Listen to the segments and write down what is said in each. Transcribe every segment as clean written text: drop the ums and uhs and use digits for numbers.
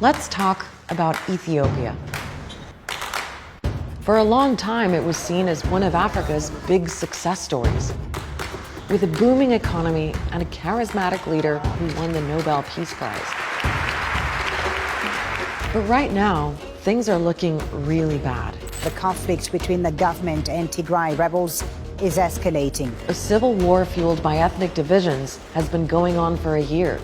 Let's talk about Ethiopia. For a long time, it was seen as one of Africa's big success stories. With a booming economy and a charismatic leader who won the Nobel Peace Prize. But right now, things are looking really bad. The conflict between the government and Tigray rebels is escalating. A civil war fueled by ethnic divisions has been going on for a year.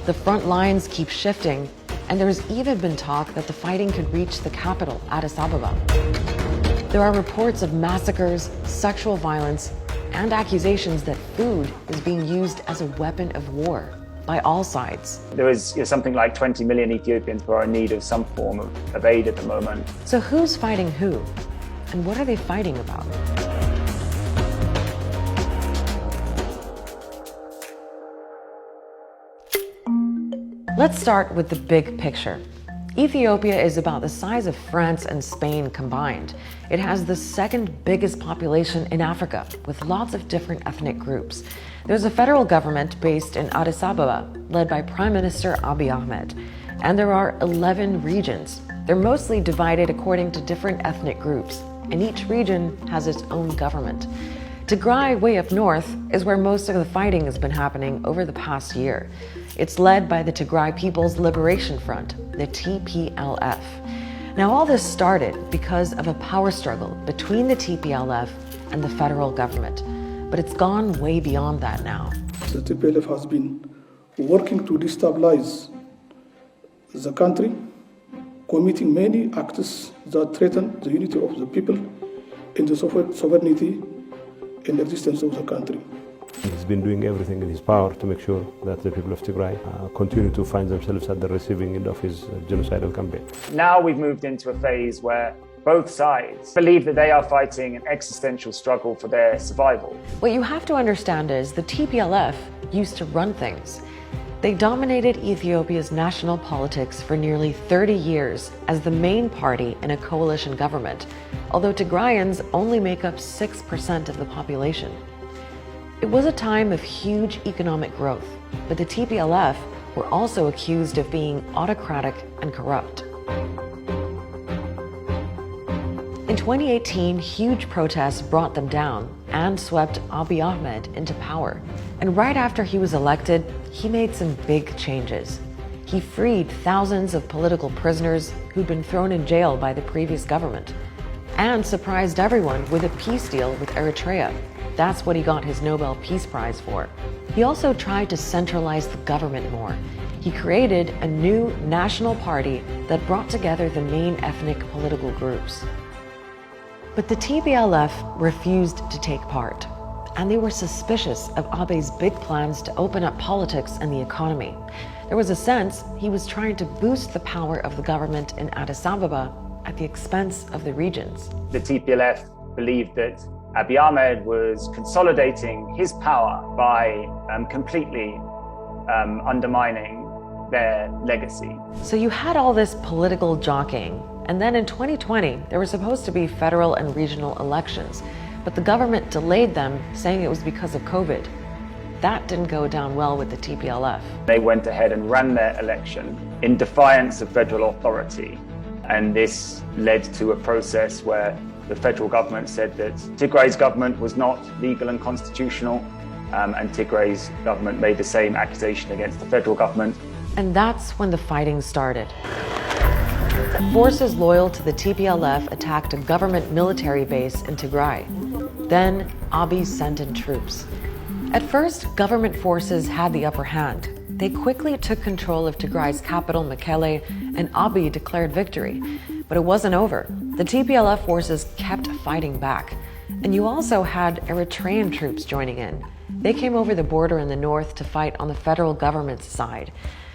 The front lines keep shifting, and there's even been talk that the fighting could reach the capital, Addis Ababa. There are reports of massacres, sexual violence, and accusations that food is being used as a weapon of war by all sides. There is something like 20 million Ethiopians who are in need of some form of aid at the moment. So who's fighting who? And what are they fighting about? Let's start with the big picture. Ethiopia is about the size of France and Spain combined. It has the second biggest population in Africa, with lots of different ethnic groups. There's a federal government based in Addis Ababa, led by Prime Minister Abiy Ahmed. And there are 11 regions. They're mostly divided according to different ethnic groups, and each region has its own government. Tigray, way up north, is where most of the fighting has been happening over the past year. It's led by the Tigray People's Liberation Front, the TPLF. Now, all this started because of a power struggle between the TPLF and the federal government. But it's gone way beyond that now. The TPLF has been working to destabilize the country, committing many acts that threaten the unity of the people and the sovereignty and existence of the country. He's been doing everything in his power to make sure that the people of Tigray continue to find themselves at the receiving end of his genocidal campaign. Now we've moved into a phase where both sides believe that they are fighting an existential struggle for their survival. What you have to understand is the TPLF used to run things. They dominated Ethiopia's national politics for nearly 30 years as the main party in a coalition government, although Tigrayans only make up 6% of the population. It was a time of huge economic growth, but the TPLF were also accused of being autocratic and corrupt. In 2018, huge protests brought them down and swept Abiy Ahmed into power. And right after he was elected, he made some big changes. He freed thousands of political prisoners who'd been thrown in jail by the previous government, and surprised everyone with a peace deal with Eritrea. That's what he got his Nobel Peace Prize for. He also tried to centralize the government more. He created a new national party that brought together the main ethnic political groups. But the TPLF refused to take part, and they were suspicious of Abiy's big plans to open up politics and the economy. There was a sense he was trying to boost the power of the government in Addis Ababa at the expense of the regions. The TPLF believed that Abiy Ahmed was consolidating his power by completely undermining their legacy. So you had all this political jockeying, and then in 2020, there were supposed to be federal and regional elections, but the government delayed them, saying it was because of COVID. That didn't go down well with the TPLF. They went ahead and ran their election in defiance of federal authority, and this led to a process where the federal government said that Tigray's government was not legal and constitutional, and Tigray's government made the same accusation against the federal government. And that's when the fighting started. Forces loyal to the TPLF attacked a government military base in Tigray. Then Abiy sent in troops. At first, government forces had the upper hand. They quickly took control of Tigray's capital, Mekelle, and Abiy declared victory. But it wasn't over. The TPLF forces kept fighting back. And you also had Eritrean troops joining in. They came over the border in the north to fight on the federal government's side.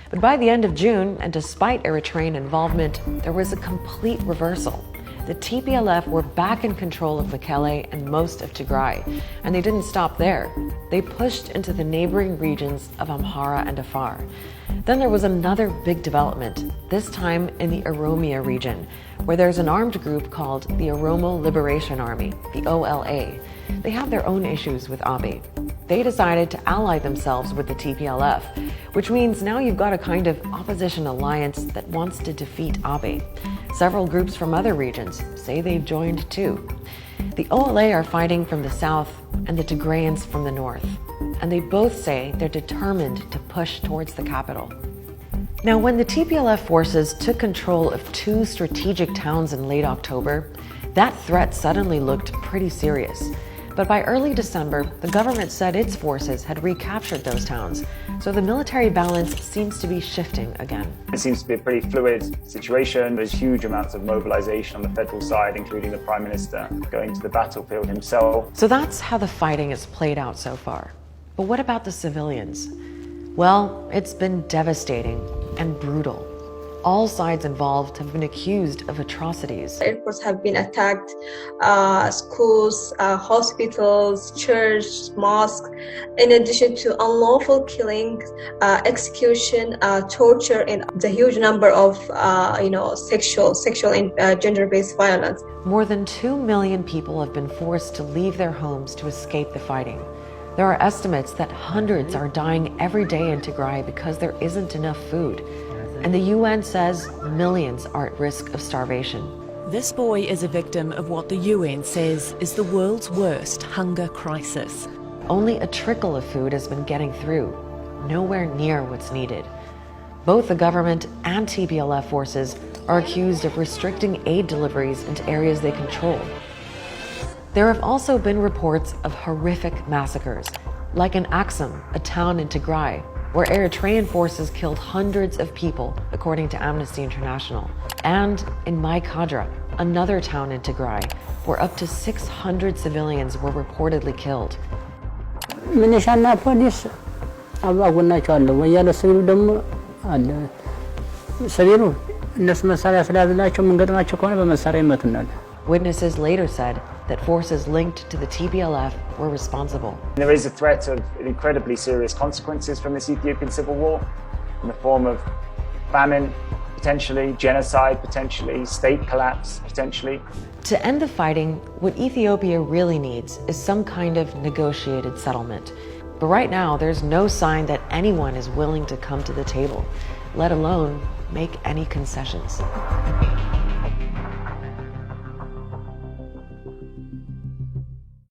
But by the end of June, and despite Eritrean involvement, there was a complete reversal. The TPLF were back in control of Mekelle and most of Tigray, and they didn't stop there. They pushed into the neighboring regions of Amhara and Afar. Then there was another big development, this time in the Oromia region, where there's an armed group called the Oromo Liberation Army, the OLA. They have their own issues with Abiy. They decided to ally themselves with the TPLF, which means now you've got a kind of opposition alliance that wants to defeat Abiy. Several groups from other regions say they've joined too. The OLA are fighting from the south and the Tigrayans from the north, and they both say they're determined to push towards the capital. Now, when the TPLF forces took control of 2 strategic towns in late October, that threat suddenly looked pretty serious. But by early December, the government said its forces had recaptured those towns, so the military balance seems to be shifting again. It seems to be a pretty fluid situation. There's huge amounts of mobilization on the federal side, including the Prime Minister going to the battlefield himself. So that's how the fighting has played out so far. But what about the civilians? Well, it's been devastating and brutal. All sides involved have been accused of atrocities. Airports have been attacked, schools, hospitals, churches, mosques, in addition to unlawful killings, execution, torture, and the huge number of sexual and gender-based violence. More than 2 million people have been forced to leave their homes to escape the fighting. There are estimates that hundreds are dying every day in Tigray because there isn't enough food. And the UN says millions are at risk of starvation. This boy is a victim of what the UN says is the world's worst hunger crisis. Only a trickle of food has been getting through, nowhere near what's needed. Both the government and TPLF forces are accused of restricting aid deliveries into areas they control. There have also been reports of horrific massacres, like in Aksum, a town in Tigray, where Eritrean forces killed hundreds of people, according to Amnesty International. And in Mai Kadra, another town in Tigray, where up to 600 civilians were reportedly killed. ሚሊሻና ፖሊስ አባጎናቸዋለሁ ወያለ ሲቪሉ ደግሞ አለ ሲቪሉ እነሱ መሳሪያ ስለያዝላቸው መንገድናቸው ከሆነ በመሳሪያ ይመቱናል። Witnesses later said that forces linked to the TPLF were responsible. There is a threat of incredibly serious consequences from this Ethiopian civil war in the form of famine, potentially, genocide, potentially, state collapse, potentially. To end the fighting, what Ethiopia really needs is some kind of negotiated settlement. But right now, there's no sign that anyone is willing to come to the table, let alone make any concessions.